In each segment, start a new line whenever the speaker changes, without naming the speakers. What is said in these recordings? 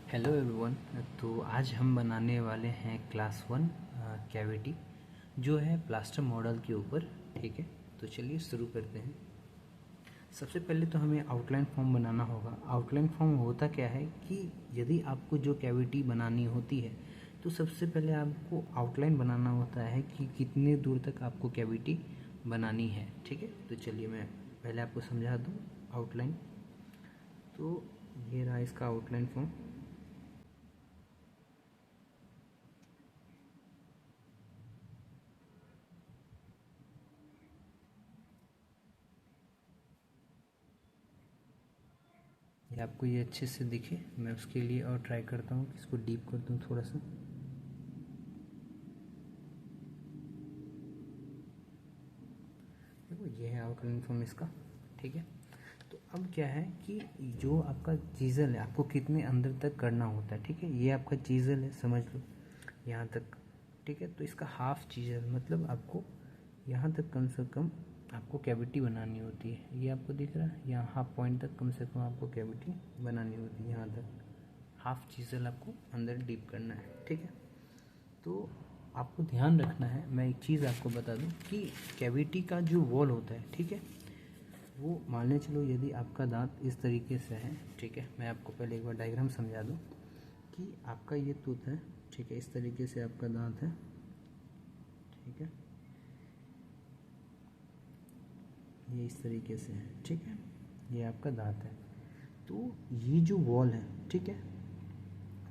Hello everyone. तो आज हम बनाने वाले हैं क्लास 1 कैविटी जो है प्लास्टर मॉडल के ऊपर। ठीक है, तो चलिए शुरू करते हैं। सबसे पहले तो हमें आउटलाइन फॉर्म बनाना होगा। आउटलाइन फॉर्म होता क्या है कि यदि आपको जो कैविटी बनानी होती है तो सबसे पहले आपको आउटलाइन बनाना होता है कि कितने दूर तक आपको कैविटी बनानी है। ठीक है, तो चलिए मैं पहले आपको समझा दूँ आउटलाइन। तो ये रहा इसका आउटलाइन फॉर्म। ये आपको ये अच्छे से दिखे, मैं उसके लिए और ट्राई करता हूँ कि इसको डीप कर दूँ थोड़ा सा। देखो ये है आउटलाइन फॉर्म इसका। ठीक है, तो अब क्या है कि जो आपका चीज़ल है आपको कितने अंदर तक करना होता है। ठीक है, ये आपका चीज़ल है, समझ लो यहाँ तक। ठीक है, तो इसका हाफ चीज़ल मतलब आपको यहाँ तक कम से कम आपको कैविटी बनानी होती है। ये आपको दिख रहा है, यहाँ हाफ पॉइंट तक कम से कम आपको कैविटी बनानी होती है। यहाँ तक हाफ चीज़ल आपको अंदर डीप करना है। ठीक है, तो आपको ध्यान रखना है, मैं एक चीज़ आपको बता दूं कि कैविटी का जो वॉल होता है, ठीक है, वो मान ले चलो यदि आपका दांत इस तरीके से है। ठीक है, मैं आपको पहले एक बार डायग्राम समझा दूं कि आपका ये टूथ है। ठीक है, इस तरीके से आपका दांत है। ठीक है, ये इस तरीके से है। ठीक है, ये आपका दांत है। तो ये जो वॉल है, ठीक है,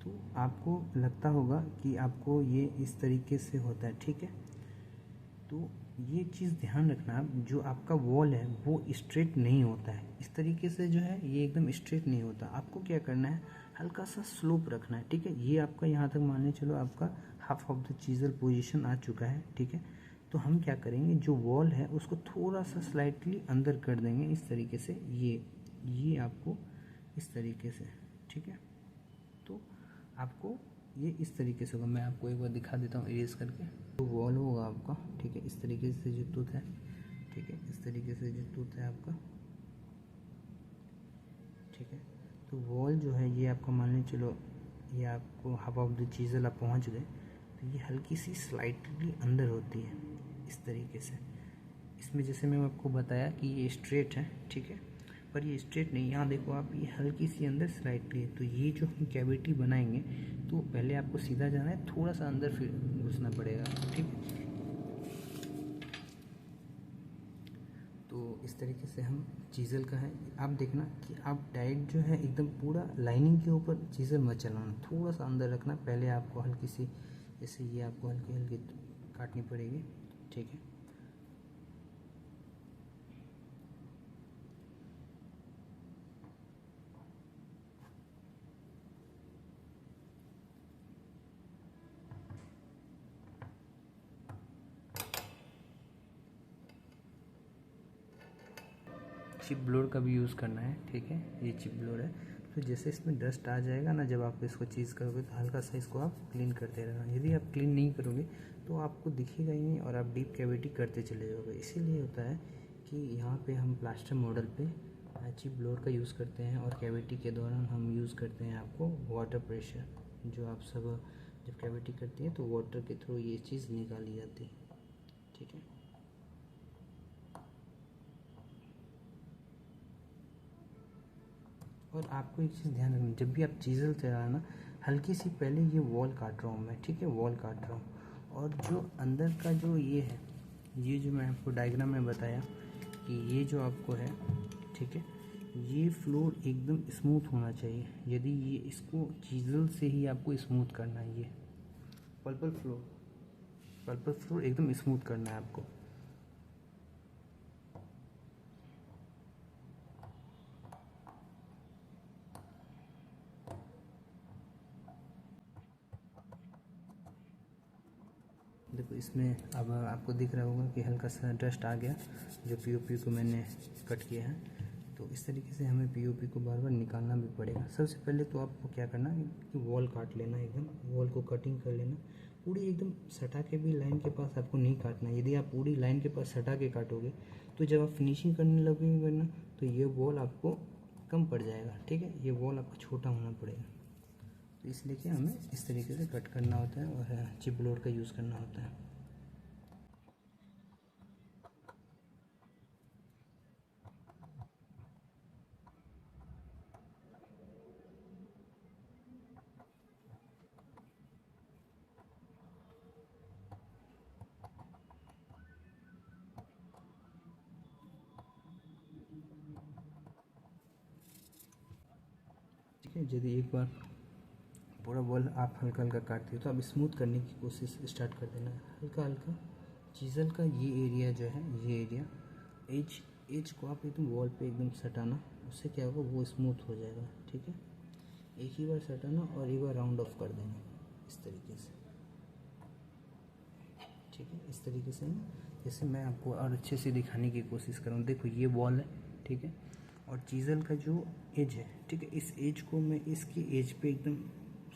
तो आपको लगता होगा कि आपको ये इस तरीके से होता है। ठीक है, तो ये चीज़ ध्यान रखना, जो आपका वॉल है वो स्ट्रेट नहीं होता है। इस तरीके से जो है ये एकदम स्ट्रेट नहीं होता। आपको क्या करना है, हल्का सा स्लोप रखना है। ठीक है, ये आपका यहाँ तक मान चलो आपका half of the chisel position आ चुका है। ठीक है, तो हम क्या करेंगे, जो वॉल है उसको थोड़ा सा स्लाइटली अंदर कर देंगे इस तरीके से। ये आपको इस तरीके से। ठीक है, तो आपको ये इस तरीके से होगा। मैं आपको एक बार दिखा देता हूँ इरेज करके। तो वॉल होगा आपका, ठीक है, इस तरीके से जो टूथ है। ठीक है, इस तरीके से जो टूथ है आपका। ठीक है, तो वॉल जो है ये आपका मान लीजिए चलो ये आपको हाफ ऑफ द चीज़ल आप पहुँच गए, तो ये हल्की सी स्लाइटली अंदर होती है इस तरीके से। इसमें जैसे मैं आपको बताया कि ये स्ट्रेट है। ठीक है, पर ये स्ट्रेट नहीं, यहाँ देखो आप, ये हल्की सी अंदर स्लाइटली है। तो ये जो हम कैविटी बनाएंगे तो पहले आपको सीधा जाना है, थोड़ा सा अंदर फिर घुसना पड़ेगा। ठीक है, तो इस तरीके से हम चीज़ल का है। आप देखना कि आप डायरेक्ट जो है एकदम पूरा लाइनिंग के ऊपर चीज़ल मत चलाना, थोड़ा सा अंदर रखना। पहले आपको हल्की सी, जैसे ये आपको हल्की हल्की काटनी पड़ेगी। ठीक है, चिप ब्लोर का भी यूज़ करना है। ठीक है, ये चिप ब्लोर है। तो जैसे इसमें डस्ट आ जाएगा ना, जब आप इसको चीज़ करोगे तो हल्का सा इसको आप क्लीन करते रहना। यदि आप क्लीन नहीं करोगे तो आपको दिखेगा ही नहीं और आप डीप कैविटी करते चले जाओगे। इसीलिए होता है कि यहाँ पे हम प्लास्टर मॉडल पे चिप ब्लोर का यूज़ करते हैं, और कैविटी के दौरान हम यूज़ करते हैं आपको वाटर प्रेशर। जो आप सब जब कैविटी करती हैं तो वाटर के थ्रू ये चीज़ निकाली जाती है। ठीक है, और आपको एक चीज़ ध्यान रखना, जब भी आप चीज़ल चलाना, हल्की सी पहले ये वॉल काट रहा हूँ मैं। ठीक है, वॉल काट रहा हूँ, और जो अंदर का जो ये है, ये जो मैं आपको डायग्राम में बताया कि ये जो आपको है, ठीक है, ये फ्लोर एकदम स्मूथ होना चाहिए। यदि ये इसको चीज़ल से ही आपको स्मूथ करना है, ये पल्पल फ्लोर एकदम स्मूथ करना है आपको। देखो इसमें अब आपको दिख रहा होगा कि हल्का सा डस्ट आ गया जो पीओपी को मैंने कट किया है। तो इस तरीके से हमें पीओपी को बार बार निकालना भी पड़ेगा। सबसे पहले तो आपको क्या करना है कि वॉल काट लेना, एकदम वॉल को कटिंग कर लेना। पूरी एकदम सटा के भी लाइन के पास आपको नहीं काटना। यदि आप पूरी लाइन के पास सटा के काटोगे तो जब आप फिनिशिंग करने लगोगे ना, तो ये वॉल आपको कम पड़ जाएगा। ठीक है, ये वॉल आपको छोटा होना पड़ेगा। तो इसलिए कि हमें इस तरीके से कट करना होता है और चिप लोड का यूज़ करना होता है। ठीक है, यदि एक बार पूरा बॉल आप हल्का हल्का काटते हो तो आप स्मूथ करने की कोशिश स्टार्ट कर देना। हल्का हल्का चीज़ल का ये एरिया जो है, ये एरिया एज एज को आप एकदम वॉल पे एकदम सटाना, उससे क्या होगा वो स्मूथ हो जाएगा। ठीक है, एक ही बार सटाना और एक बार राउंड ऑफ कर देना इस तरीके से। ठीक है, इस तरीके से ना, जैसे मैं आपको और अच्छे से दिखाने की कोशिश करूँ। देखो ये वॉल है, ठीक है, और चीज़ल का जो एज है, ठीक है, इस एज को मैं इसकी एज पे एकदम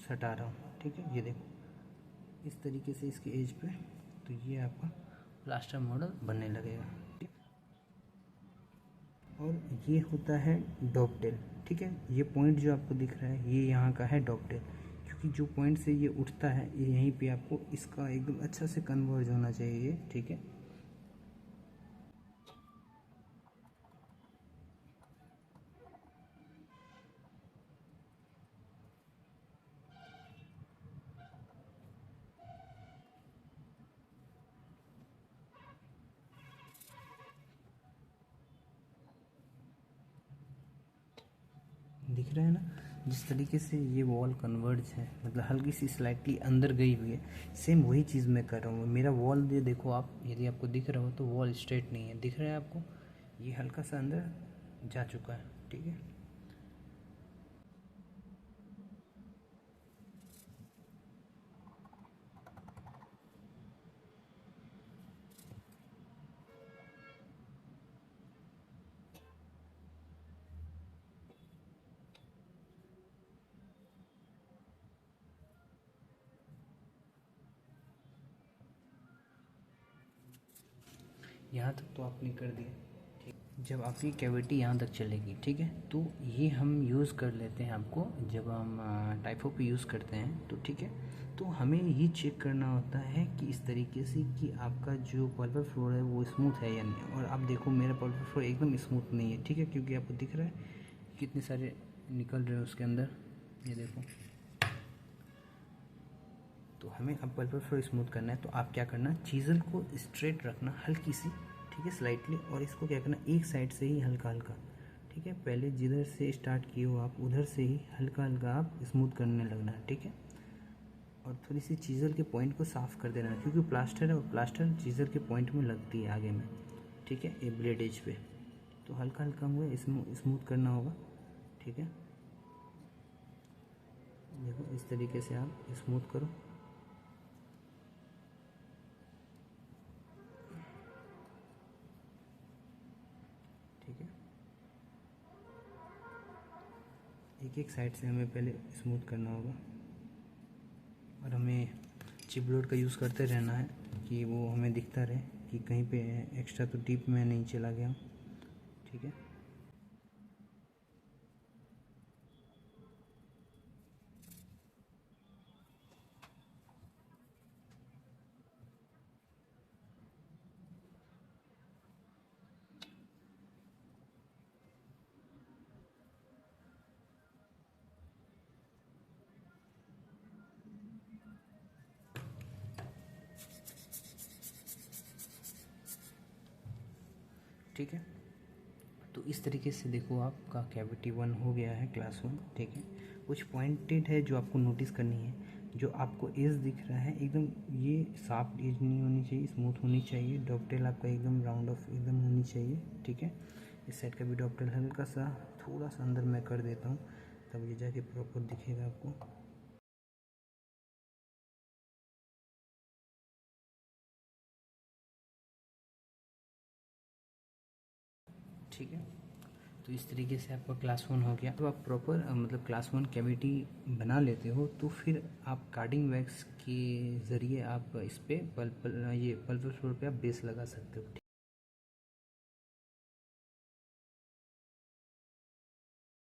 सटा रहा हूँ। ठीक है, ये देखो इस तरीके से इसकी एज पे, तो ये आपका प्लास्टर मॉडल बनने लगेगा। ठीक, और ये होता है डॉगटेल। ठीक है, ये पॉइंट जो आपको दिख रहा है ये यहाँ का है डॉगटेल, क्योंकि जो पॉइंट से ये उठता है ये यहीं पे आपको इसका एकदम अच्छा से कन्वर्ज होना चाहिए। ठीक है, दिख रहा है ना जिस तरीके से ये वॉल कन्वर्ज है, मतलब हल्की सी स्लाइटली अंदर गई हुई है। सेम वही चीज़ मैं कर रहा हूँ। मेरा वॉल ये देखो आप, यदि आपको दिख रहा हो तो वॉल स्ट्रेट नहीं है, दिख रहा है आपको, ये हल्का सा अंदर जा चुका है। ठीक है, यहाँ तक तो आपने कर दिया। ठीक, जब आपकी कैविटी यहाँ तक चलेगी, ठीक है, तो ये हम यूज़ कर लेते हैं आपको, जब हम टाइफो पे यूज़ करते हैं तो ठीक है, तो हमें ये चेक करना होता है कि इस तरीके से कि आपका जो पल्पर फ्लोर है वो स्मूथ है या नहीं। और आप देखो मेरा पल्पर फ्लोर एकदम स्मूथ नहीं है। ठीक है, क्योंकि आपको दिख रहा है कितने सारे निकल रहे हैं उसके अंदर, ये देखो। तो हमें अब पल्पर फ्लोर स्मूथ करना है, तो आप क्या करना, चीज़ल को स्ट्रेट रखना हल्की सी, ठीक है, स्लाइटली, और इसको क्या करना एक साइड से ही हल्का हल्का, ठीक है, पहले जिधर से स्टार्ट किए हो आप उधर से ही हल्का हल्का आप स्मूथ करने लगना है। ठीक है, और थोड़ी सी चीज़ल के पॉइंट को साफ़ कर देना, क्योंकि प्लास्टर है और प्लास्टर चीज़ल के पॉइंट में लगती है आगे में। ठीक है, ये ब्लेड एज पे, तो हल्का हल्का हुआ स्मूथ करना होगा। ठीक है, देखो इस तरीके से आप स्मूथ करो। ठीक है, एक एक साइड से हमें पहले स्मूथ करना होगा, और हमें चिप लोड का यूज़ करते रहना है कि वो हमें दिखता रहे कि कहीं पे एक्स्ट्रा तो डीप में नहीं चला गया। ठीक है, ठीक है, तो इस तरीके से देखो आपका कैविटी 1 हो गया है, क्लास 1। ठीक है, कुछ पॉइंटेड है जो आपको नोटिस करनी है। जो आपको एज दिख रहा है एकदम ये साफ एज नहीं होनी चाहिए, स्मूथ होनी चाहिए। डॉकटेल आपका एकदम राउंड ऑफ एकदम होनी चाहिए। ठीक है, इस साइड का भी डॉकटेल हल्का सा थोड़ा सा अंदर मैं कर देता हूँ, तब ये जाके प्रॉपर दिखेगा आपको। ठीक है, तो इस तरीके से आपका क्लास 1 हो गया। तो आप प्रॉपर मतलब क्लास 1 कैविटी बना लेते हो, तो फिर आप कार्डिंग वैक्स के ज़रिए आप इस पर ये पल्पर फ्लोर पे आप बेस लगा सकते हो।